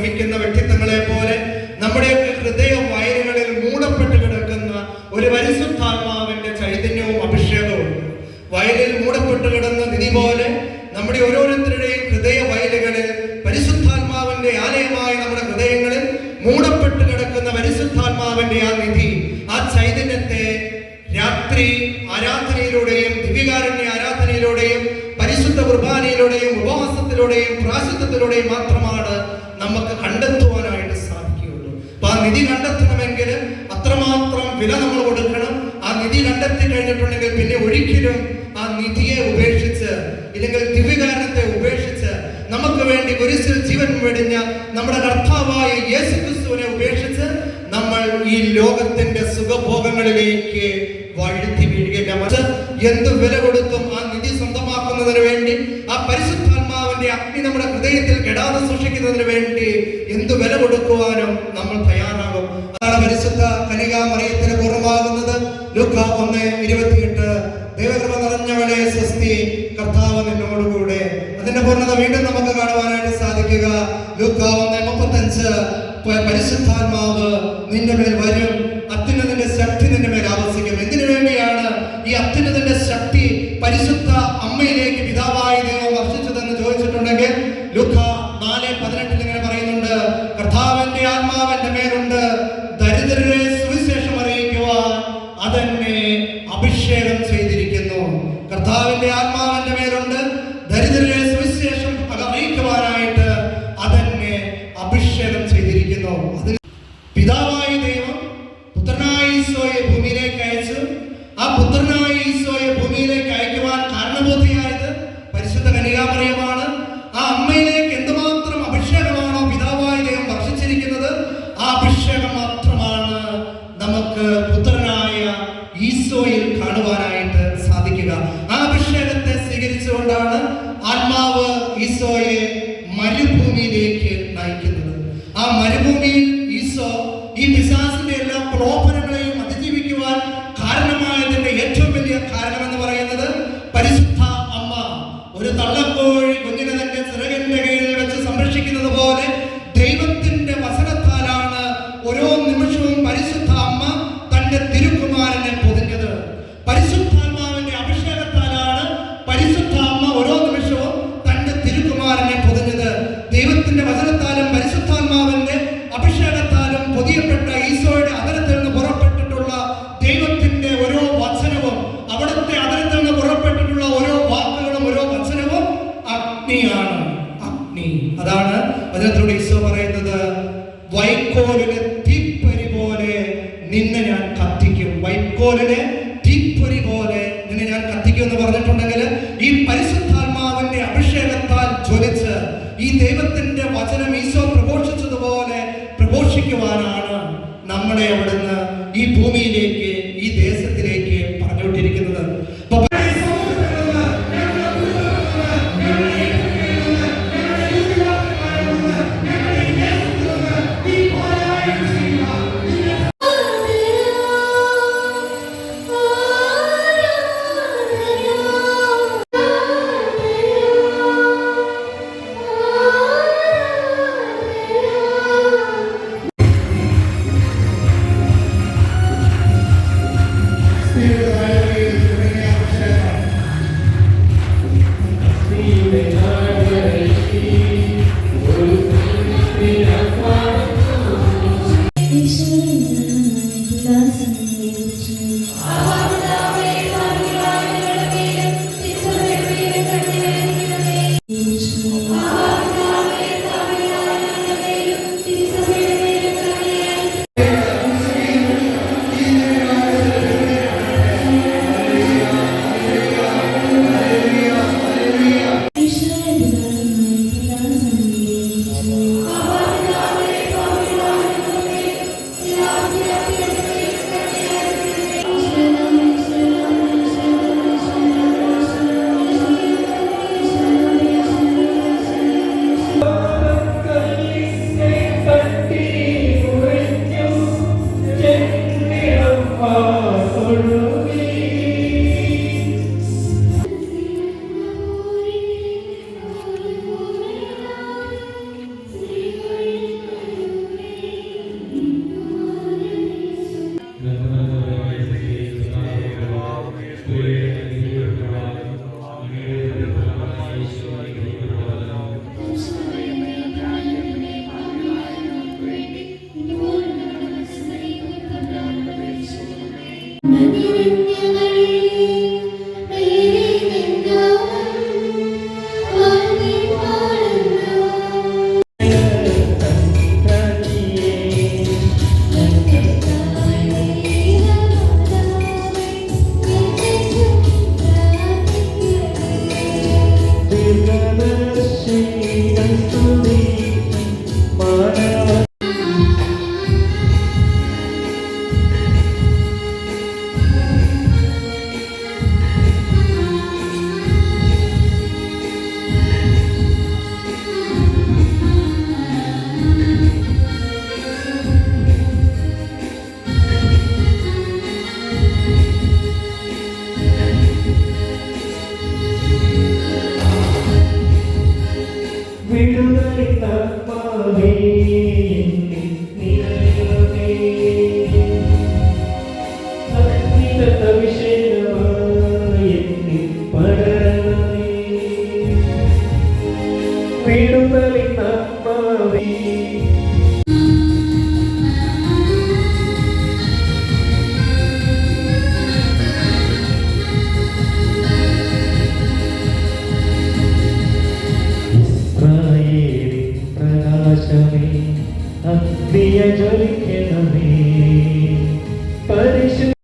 ശ്രമിക്കുന്ന വ്യക്തിത്വങ്ങളെ പോലെ നമ്മുടെയൊക്കെ ഹൃദയ വയലുകളിൽ മൂടപ്പെട്ട് കിടക്കുന്ന ഒരു പരിശുദ്ധാത്മാവിന്റെ ചൈതന്യവും അഭിഷേകവും വയലിൽ മൂടപ്പെട്ട് കിടന്ന നിധി പോലെ നമ്മുടെ ഓരോരുത്തരുടെയും ഹൃദയ വയലുകളിൽ പരിശുദ്ധാത്മാവിന്റെ ആലയമായി നമ്മുടെ ഹൃദയങ്ങളിൽ മൂടപ്പെട്ട് കിടക്കുന്ന പരിശുദ്ധാത്മാവിന്റെ ആ നിധി, ആ ചൈതന്യത്തെ രാത്രി ആരാധനയിലൂടെയും ദിവ്യകാരുണ്യ ആരാധനയിലൂടെയും പരിശുദ്ധ കുർബാനയിലൂടെയും ഉപവാസത്തിലൂടെയും പ്രായശ്ചിത്തത്തിലൂടെയും മാത്രമാണ് നമുക്ക് കണ്ടെത്തുവാനായിട്ട് സാധിക്കുകയുള്ളൂ. അപ്പൊ ആ നിധി കണ്ടെത്തണമെങ്കിൽ അത്രമാത്രം വില നമ്മൾ കൊടുക്കണം. ആ നിധി കണ്ടെത്തി കഴിഞ്ഞിട്ടുണ്ടെങ്കിൽ പിന്നെ ഒരിക്കലും ആ നിധിയെ ഉപേക്ഷിച്ച് ഇല്ലെങ്കിൽ ദിവ്യകാരണത്തെ ഉപേക്ഷിച്ച് നമുക്ക് വേണ്ടി കുരിശിൽ ജീവൻ വെടിഞ്ഞ നമ്മുടെ കർത്താവായ യേശുക്രിസ്തുവിനെ ഉപേക്ഷിച്ച് നമ്മൾ ഈ ലോകത്തിന്റെ സുഖഭോഗങ്ങളിലേക്ക് വഴുതി വീഴുകയില്ല. എന്ത് വില കൊടുത്തും ആ നിധി സ്വന്തമാക്കുന്നതിന് വേണ്ടി, ആ പരിശുദ്ധാത്മാവിന്റെ അഗ്നി നമ്മുടെ ഹൃദയത്തിൽ കെടാതെ സൂക്ഷിക്കുന്നതിന് വേണ്ടി എന്ത് വില കൊടുക്കുവാനും നമ്മൾ തയ്യാറാകും. അതാണ് പരിശുദ്ധ കന്യകാമറിയത്തിന് പൂർണ്ണമാകുന്നത്. ലൂക്കാ 1:28 ദൈവകൃപ നിറഞ്ഞവളെ സ്വസ്തി, കർത്താവ് നിന്നോടുകൂടെ. അതിന്റെ പൂർണ്ണത വീണ്ടും നമുക്ക് കാണുവാനായിട്ട് സാധിക്കുക. ലൂക്കാ 1:35 പരിശുദ്ധാത്മാവ് നിന്റെ മേൽ വരും, അത്യുന്നതന്റെ ശക്തി നിന്റെ മേൽ ആവസിക്കും. എന്തിനു വേണ്ടിയാണ് ഈ അത്യുന്നതന്റെ ശക്തി പരിശുദ്ധ അമ്മയിലേക്ക് പിതാവായ ദൈവം വർഷിച്ചതെന്ന് ചോദിച്ചിട്ടുണ്ടെങ്കിൽ ലൂക്കാ 4:18 ഇങ്ങനെ പറയുന്നുണ്ട്, കർത്താവിന്റെ ആത്മാവിന്റെ മേലുണ്ട്, ദരിദ്രരെ സുവിശേഷം അറിയിക്കുവാൻ അതെന്നെ അഭിഷേകം ചെയ്തിരിക്കുന്നു. കർത്താവിന്റെ ആത്മാവിന്റെ മേലുണ്ട്, ദരിദ്രരെ സുവിശേഷം അറിയിക്കുവാനായിട്ട് അതെന്നെ അഭിഷേകം ചെയ്തിരിക്കുന്നു. അതിൽ പിതാവായ ദൈവം പുത്രനായ ഈശോയെ ഭൂമിയിലേക്ക് അയച്ചു. ആ പുത്രനായ ഈശോയെ ഭൂമിയിലേക്ക് അയക്കുവാൻ കാരണബോധിയായത് പരിശുദ്ധ കന്യകാമറിയമാണ്. ആ അമ്മയിലേക്ക് എന്തുമാത്രം അഭിഷേകമാണോ പിതാവായ ദൈവം വർഷിച്ചിരിക്കുന്നത്, ആ അഭിഷേകം മാത്രമാണ് നമുക്ക് പുത്രനായ ഈശോയിൽ കാണുവാനായിട്ട് സാധിക്കുക. ആ അഭിഷേകത്തെ സ്വീകരിച്ചുകൊണ്ടാണ് ആത്മാവ് ഈശോയെ മരുഭൂമിയിലേക്ക് നയിക്കുന്നത്. ആ മരുഭൂമിയിൽ ഈശോ ഈ പിശാചിന്റെ എല്ലാ പ്രലോഭനങ്ങളെയും അതിജീവിക്കുവാൻ കാരണമായതിന്റെ ഏറ്റവും വലിയ കാരണം എന്ന് പറയുന്നത് പരിശുദ്ധ അമ്മ. ഒരു തള്ളക്കോഴി കുഞ്ഞിനെ തന്റെ ചിറകിന്റെ കീഴിൽ വെച്ച് സംരക്ഷിക്കുന്നത് പോലെ ദൈവത്തിന്റെ വചനത്താലാണ് ഓരോ നിമിഷവും പരിശുദ്ധ അമ്മ തന്റെ തിരുക്കുമാരനെ പൊതിഞ്ഞത്. പരിശുദ്ധാത്മാവിന്റെ അഭിഷേകത്താലാണ് പരിശുദ്ധ അമ്മ ഓരോ നിമിഷവും തന്റെ തിരുക്കുമാരനെ പൊതിഞ്ഞത്. ദൈവത്തിന്റെ വചനത്താലും പരിശുദ്ധാത്മാവിന്റെ അഭിഷേകത്താലും പൊതിയപ്പെട്ട ഈശോയുടെ അതരത്തിൽ നിന്ന് പുറപ്പെട്ടിട്ടുള്ള ദൈവത്തിന്റെ ഓരോ വചനവും, അവിടുത്തെ അതരത്തിൽ നിന്ന് പുറപ്പെട്ടിട്ടുള്ള ഓരോ വാക്കുകളും ഓരോ വചനവും അഗ്നിയാണ്. അഗ്നി. അതാണ് വചനത്തിലൂടെ ഈശോ പറയുന്നത്, വൈക്കോലിനെ തീപ്പൊരി പോലെ നിന്നെ ഞാൻ കത്തിക്കും. വൈക്കോലിനെ തീപ്പൊരി പോലെ നിന്നെ ഞാൻ കത്തിക്കും എന്ന് പറഞ്ഞിട്ടുണ്ടെങ്കിൽ ഈ പരിശുദ്ധാത്മാവിന്റെ അഭിഷേകത്താൽ ജ്വലിച്ച് ഈ ദൈവത്തിന്റെ വചനം ഈശോ പ്രഘോഷിച്ചതുപോലെ പ്രഘോഷിക്കുവാനാണ് നമ്മളെ അവിടുന്ന് ഈ ഭൂമിയിലേക്ക്, ഈ ദേശത്തിലേക്ക് പറഞ്ഞുകൊണ്ടിരിക്കുന്നത്. ജ്വലിക്കണമേ